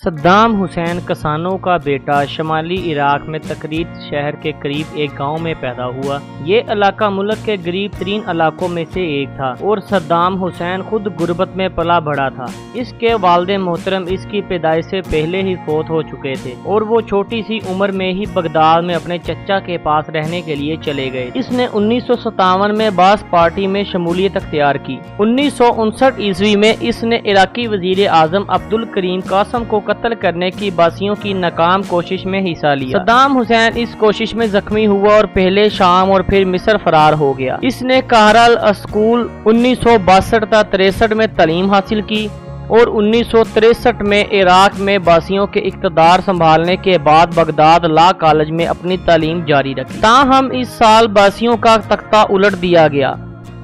Saddam Hussein کسانوں کا بیٹا شمالی عراق میں تکریت شہر کے قریب ایک گاؤں میں پیدا ہوا۔ یہ علاقہ ملک کے غریب ترین علاقوں میں سے ایک تھا اور صدام حسین خود غربت میں پلا بڑھا تھا۔ اس کے والد محترم اس کی پیدائش سے پہلے ہی فوت ہو چکے تھے اور وہ چھوٹی سی عمر میں ہی بغداد میں اپنے چچا کے پاس رہنے کے لیے چلے گئے۔ اس نے 1957 میں باعث پارٹی میں شمولیت اختیار کی۔ 1959 عیسوی میں اس نے عراقی وزیر اعظم عبدالکریم قاسم کو قتل کرنے کی باسیوں کی ناکام کوشش میں حصہ لیا۔ صدام حسین اس کوشش میں زخمی ہوا اور پہلے شام اور پھر مصر فرار ہو گیا۔ اس نے قاہرہ اسکول 1962 تا 63 میں تعلیم حاصل کی اور 1963 میں عراق میں باسیوں کے اقتدار سنبھالنے کے بعد بغداد لا کالج میں اپنی تعلیم جاری رکھی۔ تاہم اس سال باسیوں کا تختہ الٹ دیا گیا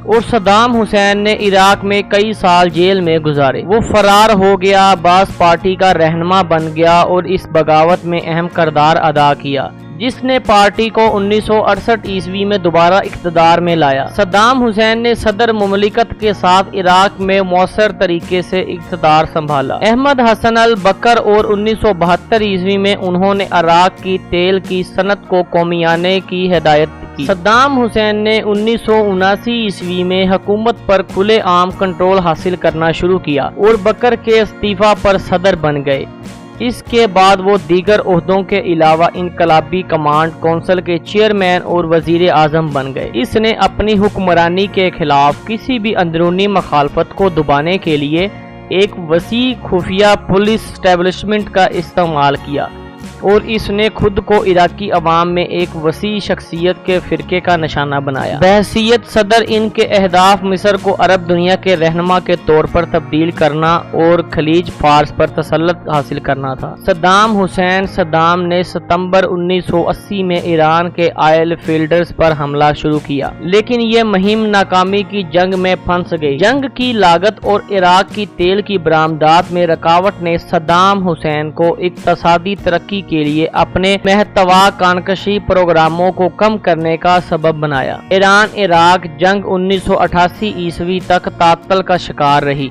اور صدام حسین نے عراق میں کئی سال جیل میں گزارے۔ وہ فرار ہو گیا، باعث پارٹی کا رہنما بن گیا اور اس بغاوت میں اہم کردار ادا کیا جس نے پارٹی کو 1968 عیسوی میں دوبارہ اقتدار میں لایا۔ صدام حسین نے صدر مملکت کے ساتھ عراق میں مؤثر طریقے سے اقتدار سنبھالا۔ احمد حسن البکر اور 1972 عیسوی میں انہوں نے عراق کی تیل کی صنعت کو قومیانے کی ہدایت کی۔ صدام حسین نے 1979 عیسوی میں حکومت پر کھلے عام کنٹرول حاصل کرنا شروع کیا اور بکر کے استعفی پر صدر بن گئے۔ اس کے بعد وہ دیگر عہدوں کے علاوہ انقلابی کمانڈ کونسل کے چیئرمین اور وزیر اعظم بن گئے۔ اس نے اپنی حکمرانی کے خلاف کسی بھی اندرونی مخالفت کو دبانے کے لیے ایک وسیع خفیہ پولیس اسٹیبلشمنٹ کا استعمال کیا اور اس نے خود کو عراقی عوام میں ایک وسیع شخصیت کے فرقے کا نشانہ بنایا۔ بحیثیت صدر ان کے اہداف مصر کو عرب دنیا کے رہنما کے طور پر تبدیل کرنا اور خلیج فارس پر تسلط حاصل کرنا تھا۔ صدام نے ستمبر 1980 میں ایران کے آئل فیلڈز پر حملہ شروع کیا لیکن یہ مہم ناکامی کی جنگ میں پھنس گئی۔ جنگ کی لاگت اور عراق کی تیل کی برآمدات میں رکاوٹ نے صدام حسین کو اقتصادی ترقی کے لیے اپنے محتوا کانکشی پروگراموں کو کم کرنے کا سبب بنایا۔ ایران عراق جنگ 1988 عیسوی تک تعطل کا شکار رہی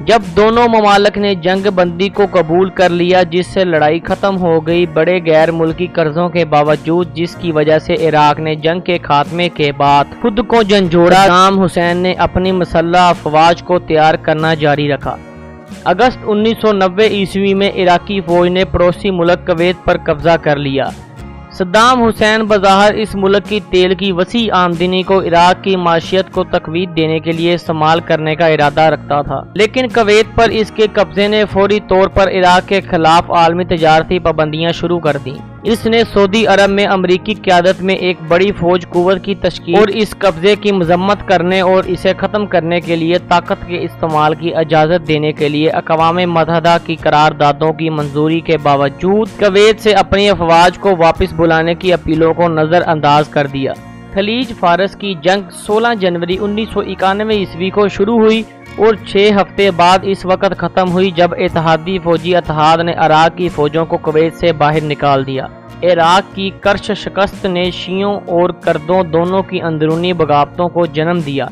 جب دونوں ممالک نے جنگ بندی کو قبول کر لیا جس سے لڑائی ختم ہو گئی بڑے غیر ملکی قرضوں کے باوجود، جس کی وجہ سے عراق نے جنگ کے خاتمے کے بعد خود کو جھنجھوڑا۔ صدام حسین نے اپنی مسلح افواج کو تیار کرنا جاری رکھا۔ اگست 1990 عیسوی میں عراقی فوج نے پڑوسی ملک کویت پر قبضہ کر لیا۔ صدام حسین بظاہر اس ملک کی تیل کی وسیع آمدنی کو عراق کی معیشت کو تقویت دینے کے لیے استعمال کرنے کا ارادہ رکھتا تھا، لیکن کویت پر اس کے قبضے نے فوری طور پر عراق کے خلاف عالمی تجارتی پابندیاں شروع کر دیں۔ اس نے سعودی عرب میں امریکی قیادت میں ایک بڑی فوج قوت کی تشکیل اور اس قبضے کی مذمت کرنے اور اسے ختم کرنے کے لیے طاقت کے استعمال کی اجازت دینے کے لیے اقوام متحدہ کی قراردادوں کی منظوری کے باوجود کویت سے اپنی افواج کو واپس بلانے کی اپیلوں کو نظر انداز کر دیا۔ خلیج فارس کی جنگ 16 جنوری 1991 عیسوی کو شروع ہوئی اور 6 ہفتے بعد اس وقت ختم ہوئی جب اتحادی فوجی اتحاد نے عراق کی فوجوں کو کویت سے باہر نکال دیا۔ عراق کی کرش شکست نے شیعوں اور کردوں دونوں کی اندرونی بغاوتوں کو جنم دیا،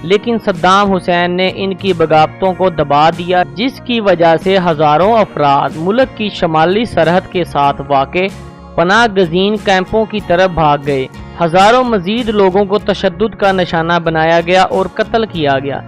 لیکن صدام حسین نے ان کی بغاوتوں کو دبا دیا جس کی وجہ سے ہزاروں افراد ملک کی شمالی سرحد کے ساتھ واقع پناہ گزین کیمپوں کی طرف بھاگ گئے۔ ہزاروں مزید لوگوں کو تشدد کا نشانہ بنایا گیا اور قتل کیا گیا۔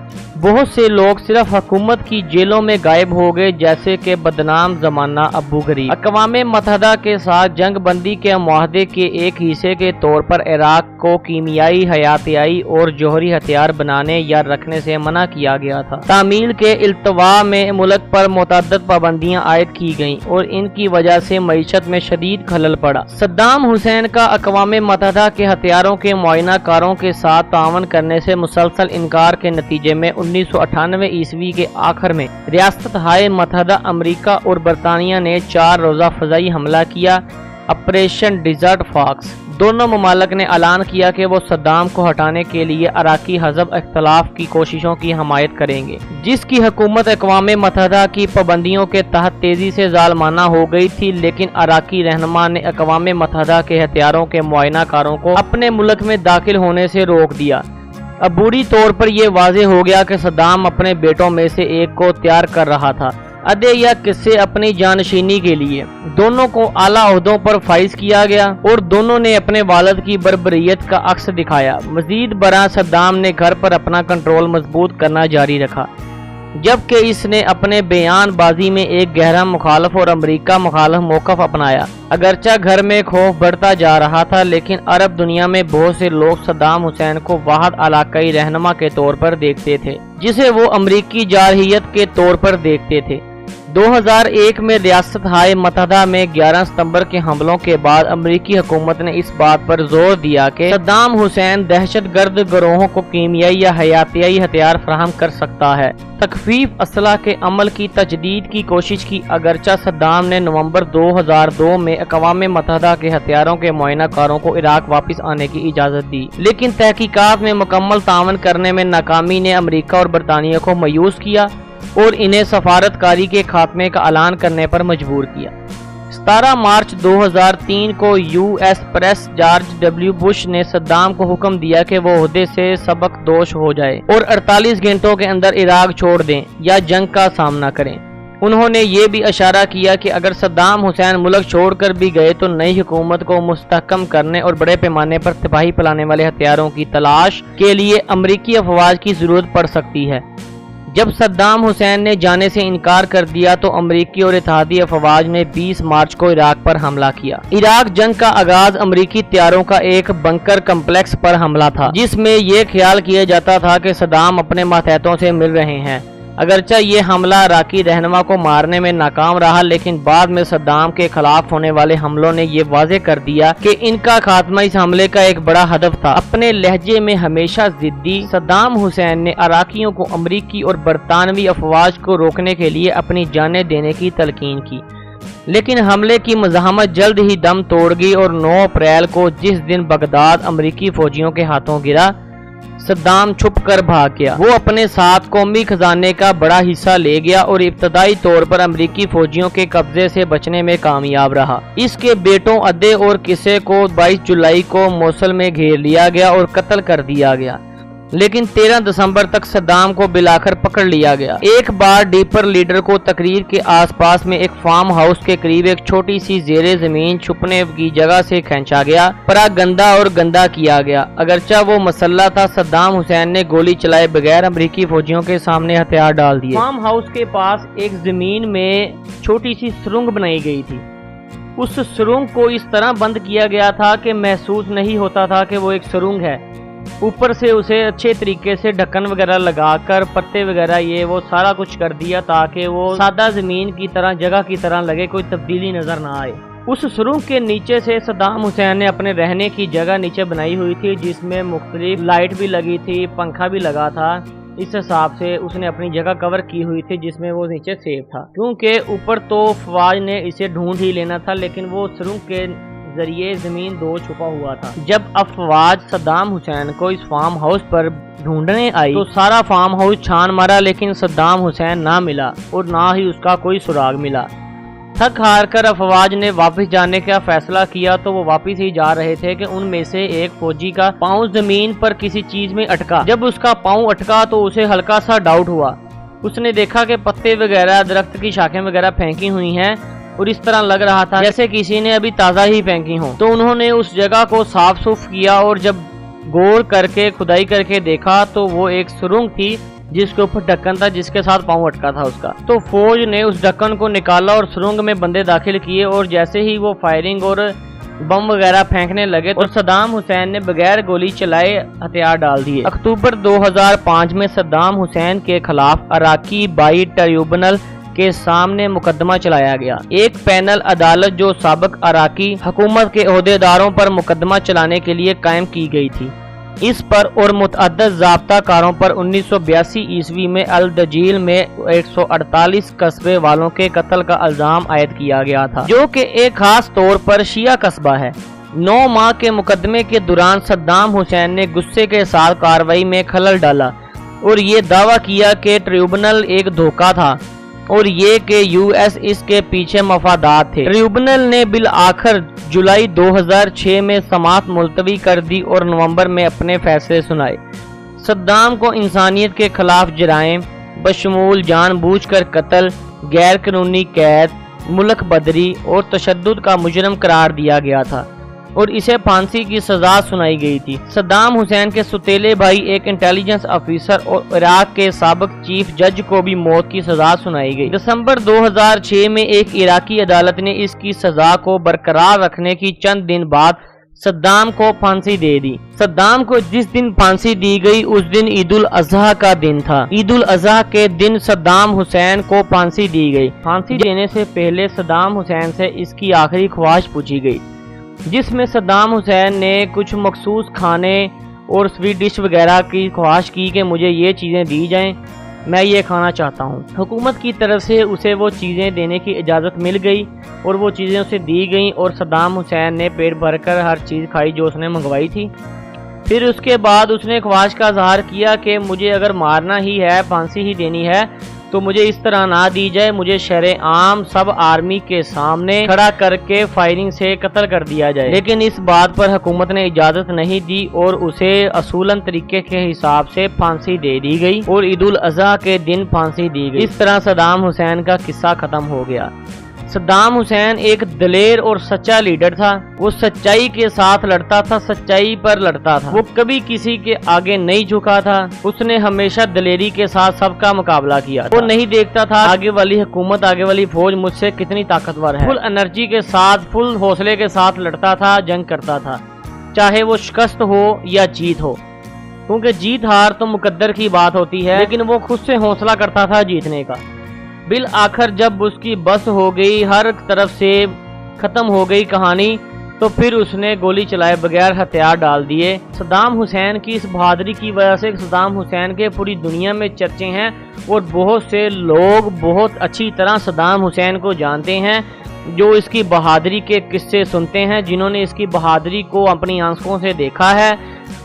بہت سے لوگ صرف حکومت کی جیلوں میں غائب ہو گئے جیسے کہ بدنام زمانہ ابو غریب۔ اقوام متحدہ کے ساتھ جنگ بندی کے معاہدے کے ایک حصے کے طور پر عراق کو کیمیائی، حیاتیائی اور جوہری ہتھیار بنانے یا رکھنے سے منع کیا گیا تھا۔ تعمیل کے التوا میں ملک پر متعدد پابندیاں عائد کی گئیں اور ان کی وجہ سے معیشت میں شدید خلل پڑا۔ صدام حسین کا اقوام متحدہ کے ہتھیاروں کے معائنہ کاروں کے ساتھ تعاون کرنے سے مسلسل انکار کے نتیجے میں 1998 عیسوی کے آخر میں ریاستہائے متحدہ امریکا اور برطانیہ نے 4 روزہ فضائی حملہ کیا، آپریشن ڈیزرٹ فاکس۔ دونوں ممالک نے اعلان کیا کہ وہ صدام کو ہٹانے کے لیے عراقی حزب اختلاف کی کوششوں کی حمایت کریں گے، جس کی حکومت اقوام متحدہ کی پابندیوں کے تحت تیزی سے ظالمانہ ہو گئی تھی، لیکن عراقی رہنما نے اقوام متحدہ کے ہتھیاروں کے معائنہ کاروں کو اپنے ملک میں داخل ہونے سے روک دیا۔ عبوری طور پر یہ واضح ہو گیا کہ صدام اپنے بیٹوں میں سے ایک کو تیار کر رہا تھا ادے یا قصے اپنی جانشینی کے لیے۔ دونوں کو اعلیٰ عہدوں پر فائز کیا گیا اور دونوں نے اپنے والد کی بربریت کا عکس دکھایا۔ مزید برآں صدام نے گھر پر اپنا کنٹرول مضبوط کرنا جاری رکھا، جبکہ اس نے اپنے بیان بازی میں ایک گہرا مخالف اور امریکہ مخالف موقف اپنایا۔ اگرچہ گھر میں خوف بڑھتا جا رہا تھا، لیکن عرب دنیا میں بہت سے لوگ صدام حسین کو واحد علاقائی رہنما کے طور پر دیکھتے تھے، جسے وہ امریکی جارحیت کے طور پر دیکھتے تھے۔ 2001 میں ریاست ہائے متحدہ میں 11 ستمبر کے حملوں کے بعد امریکی حکومت نے اس بات پر زور دیا کہ صدام حسین دہشت گرد گروہوں کو کیمیائی یا حیاتیائی ہتھیار فراہم کر سکتا ہے۔ تخفیف اسلحہ کے عمل کی تجدید کی کوشش کی۔ اگرچہ صدام نے نومبر 2002 میں اقوام متحدہ کے ہتھیاروں کے معائنہ کاروں کو عراق واپس آنے کی اجازت دی، لیکن تحقیقات میں مکمل تعاون کرنے میں ناکامی نے امریکہ اور برطانیہ کو مایوس کیا اور انہیں سفارت کاری کے خاتمے کا اعلان کرنے پر مجبور کیا۔ 17 مارچ 2003 کو U S press George W Bush نے صدام کو حکم دیا کہ وہ عہدے سے سبق دوش ہو جائے اور 48 گھنٹوں کے اندر عراق چھوڑ دیں یا جنگ کا سامنا کریں۔ انہوں نے یہ بھی اشارہ کیا کہ اگر صدام حسین ملک چھوڑ کر بھی گئے تو نئی حکومت کو مستحکم کرنے اور بڑے پیمانے پر تباہی پھیلانے والے ہتھیاروں کی تلاش کے لیے امریکی افواج کی ضرورت پڑ سکتی ہے۔ جب صدام حسین نے جانے سے انکار کر دیا تو امریکی اور اتحادی افواج نے 20 مارچ کو عراق پر حملہ کیا۔ عراق جنگ کا آغاز امریکی طیاروں کا ایک بنکر کمپلیکس پر حملہ تھا، جس میں یہ خیال کیا جاتا تھا کہ صدام اپنے ماتحتوں سے مل رہے ہیں۔ اگرچہ یہ حملہ عراقی رہنما کو مارنے میں ناکام رہا، لیکن بعد میں صدام کے خلاف ہونے والے حملوں نے یہ واضح کر دیا کہ ان کا خاتمہ اس حملے کا ایک بڑا ہدف تھا۔ اپنے لہجے میں ہمیشہ ضدی، صدام حسین نے عراقیوں کو امریکی اور برطانوی افواج کو روکنے کے لیے اپنی جانیں دینے کی تلقین کی، لیکن حملے کی مزاحمت جلد ہی دم توڑ گئی اور 9 اپریل کو جس دن بغداد امریکی فوجیوں کے ہاتھوں گرا، صدام چھپ کر بھاگ گیا۔ وہ اپنے ساتھ قومی خزانے کا بڑا حصہ لے گیا اور ابتدائی طور پر امریکی فوجیوں کے قبضے سے بچنے میں کامیاب رہا۔ اس کے بیٹوں ادے اور قصے کو 22 جولائی کو موصل میں گھیر لیا گیا اور قتل کر دیا گیا، لیکن 13 دسمبر تک صدام کو بالآخر پکڑ لیا گیا۔ ایک بار ڈیپر لیڈر کو تقریر کے آس پاس میں ایک فارم ہاؤس کے قریب ایک چھوٹی سی زیر زمین چھپنے کی جگہ سے کھینچا گیا، پراگندہ اور گندا کیا گیا۔ اگرچہ وہ مسلح تھا، صدام حسین نے گولی چلائے بغیر امریکی فوجیوں کے سامنے ہتھیار ڈال دیے۔ فارم ہاؤس کے پاس ایک زمین میں چھوٹی سی سرنگ بنائی گئی تھی۔ اس سرنگ کو اس طرح بند کیا گیا تھا کہ محسوس نہیں ہوتا تھا کہ وہ ایک سرنگ ہے۔ اوپر سے اسے اچھے طریقے سے ڈھکن وغیرہ لگا کر پتے وغیرہ یہ وہ سارا کچھ کر دیا تاکہ وہ سادہ زمین کی طرح جگہ کی طرح لگے، کوئی تبدیلی نظر نہ آئے۔ اس سرنگ کے نیچے سے صدام حسین نے اپنے رہنے کی جگہ نیچے بنائی ہوئی تھی، جس میں مختلف لائٹ بھی لگی تھی، پنکھا بھی لگا تھا۔ اس حساب سے اس نے اپنی جگہ کور کی ہوئی تھی جس میں وہ نیچے سیف تھا، کیونکہ اوپر تو فوج نے اسے ڈھونڈ ہی لینا تھا، لیکن وہ سرنگ کے ذریعے زمین دو چھپا ہوا تھا۔ جب افواج صدام حسین کو اس فارم ہاؤس پر ڈھونڈنے آئی تو سارا فارم ہاؤس چھان مارا، لیکن صدام حسین نہ ملا اور نہ ہی اس کا کوئی سراغ ملا۔ تھک ہار کر افواج نے واپس جانے کا فیصلہ کیا تو وہ واپس ہی جا رہے تھے کہ ان میں سے ایک فوجی کا پاؤں زمین پر کسی چیز میں اٹکا۔ جب اس کا پاؤں اٹکا تو اسے ہلکا سا ڈاؤٹ ہوا۔ اس نے دیکھا کہ پتے وغیرہ، درخت کی شاخیں وغیرہ پھینکی ہوئی ہیں اور اس طرح لگ رہا تھا جیسے کسی نے ابھی تازہ ہی پھینکی ہوں۔ تو انہوں نے اس جگہ کو صاف ستھرا کیا اور جب گول کر کے کھدائی کر کے دیکھا تو وہ ایک سرنگ تھی جس کے اوپر ڈھکن تھا، جس کے ساتھ پاؤں اٹکا تھا اس کا۔ تو فوج نے اس ڈھکن کو نکالا اور سرنگ میں بندے داخل کیے، اور جیسے ہی وہ فائرنگ اور بم وغیرہ پھینکنے لگے اور صدام حسین نے بغیر گولی چلائے ہتھیار ڈال دیے۔ اکتوبر 2005 میں صدام حسین کے خلاف عراقی بائی ٹریبونل کے سامنے مقدمہ چلایا گیا، ایک پینل عدالت جو سابق عراقی حکومت کے عہدیداروں پر مقدمہ چلانے کے لیے قائم کی گئی تھی۔ اس پر اور متعدد ضابطہ کاروں پر 1982 عیسوی میں الدجیل میں 148 قصبے والوں کے قتل کا الزام عائد کیا گیا تھا، جو کہ ایک خاص طور پر شیعہ قصبہ ہے۔ 9 ماہ کے مقدمے کے دوران صدام حسین نے غصے کے ساتھ کارروائی میں خلل ڈالا اور یہ دعویٰ کیا کہ ٹریبونل ایک دھوکہ تھا اور یہ کہ یو ایس اس کے پیچھے مفادات تھے۔ ٹریبونل نے بالآخر جولائی 2006 میں سماعت ملتوی کر دی اور نومبر میں اپنے فیصلے سنائے۔ صدام کو انسانیت کے خلاف جرائم بشمول جان بوجھ کر قتل، غیر قانونی قید، ملک بدری اور تشدد کا مجرم قرار دیا گیا تھا اور اسے پھانسی کی سزا سنائی گئی تھی۔ صدام حسین کے سوتیلے بھائی ایک انٹیلیجنس آفیسر اور عراق کے سابق چیف جج کو بھی موت کی سزا سنائی گئی۔ دسمبر 2006 میں ایک عراقی عدالت نے اس کی سزا کو برقرار رکھنے کی چند دن بعد صدام کو پھانسی دے دی۔ صدام کو جس دن پھانسی دی گئی اس دن عید الاضحیٰ کا دن تھا۔ عید الاضحیٰ کے دن صدام حسین کو پھانسی دی گئی۔ پھانسی دینے سے پہلے صدام حسین سے اس کی آخری خواہش پوچھی گئی، جس میں صدام حسین نے کچھ مخصوص کھانے اور سویٹ ڈش وغیرہ کی خواہش کی کہ مجھے یہ چیزیں دی جائیں، میں یہ کھانا چاہتا ہوں۔ حکومت کی طرف سے اسے وہ چیزیں دینے کی اجازت مل گئی اور وہ چیزیں اسے دی گئیں اور صدام حسین نے پیٹ بھر کر ہر چیز کھائی جو اس نے منگوائی تھی۔ پھر اس کے بعد اس نے خواہش کا اظہار کیا کہ مجھے اگر مارنا ہی ہے، پھانسی ہی دینی ہے تو مجھے اس طرح نہ دی جائے، مجھے شر عام سب آرمی کے سامنے کھڑا کر کے فائرنگ سے قتل کر دیا جائے۔ لیکن اس بات پر حکومت نے اجازت نہیں دی اور اسے اصولاً طریقے کے حساب سے پھانسی دے دی گئی اور عید الاضحیٰ کے دن پھانسی دی گئی۔ اس طرح صدام حسین کا قصہ ختم ہو گیا۔ صدام حسین ایک دلیر اور سچا لیڈر تھا۔ وہ سچائی کے ساتھ لڑتا تھا، سچائی پر لڑتا تھا۔ وہ کبھی کسی کے آگے نہیں جھکا تھا۔ اس نے ہمیشہ دلیری کے ساتھ سب کا مقابلہ کیا تھا۔ وہ نہیں دیکھتا تھا آگے والی حکومت، آگے والی فوج مجھ سے کتنی طاقتور ہے۔ فل انرجی کے ساتھ، فل حوصلے کے ساتھ لڑتا تھا، جنگ کرتا تھا، چاہے وہ شکست ہو یا جیت ہو، کیونکہ جیت ہار تو مقدر کی بات ہوتی ہے، لیکن وہ خود سے حوصلہ کرتا تھا جیتنے کا۔ بالآخر جب اس کی بس ہو گئی، ہر طرف سے ختم ہو گئی کہانی، تو پھر اس نے گولی چلائے بغیر ہتھیار ڈال دیے۔ صدام حسین کی اس بہادری کی وجہ سے صدام حسین کے پوری دنیا میں چرچے ہیں اور بہت سے لوگ بہت اچھی طرح صدام حسین کو جانتے ہیں، جو اس کی بہادری کے قصے سنتے ہیں، جنہوں نے اس کی بہادری کو اپنی آنکھوں سے دیکھا ہے۔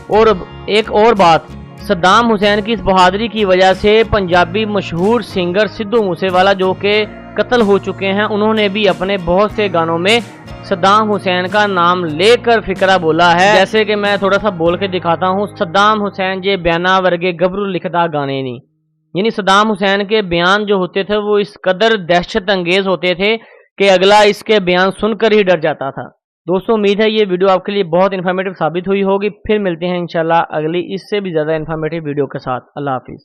اور ایک اور بات، صدام حسین کی اس بہادری کی وجہ سے پنجابی مشہور سنگر سدھو موسے والا جو کہ قتل ہو چکے ہیں، انہوں نے بھی اپنے بہت سے گانوں میں صدام حسین کا نام لے کر فقرہ بولا ہے۔ جیسے کہ میں تھوڑا سا بول کے دکھاتا ہوں، صدام حسین جے بیانہ ورگے گبرو لکھدا گانے نہیں، یعنی صدام حسین کے بیان جو ہوتے تھے وہ اس قدر دہشت انگیز ہوتے تھے کہ اگلا اس کے بیان سن کر ہی ڈر جاتا تھا۔ دوستوں امید ہے یہ ویڈیو آپ کے لیے بہت انفارمیٹیو ثابت ہوئی ہوگی۔ پھر ملتے ہیں انشاءاللہ اگلی اس سے بھی زیادہ انفارمیٹیو ویڈیو کے ساتھ۔ اللہ حافظ۔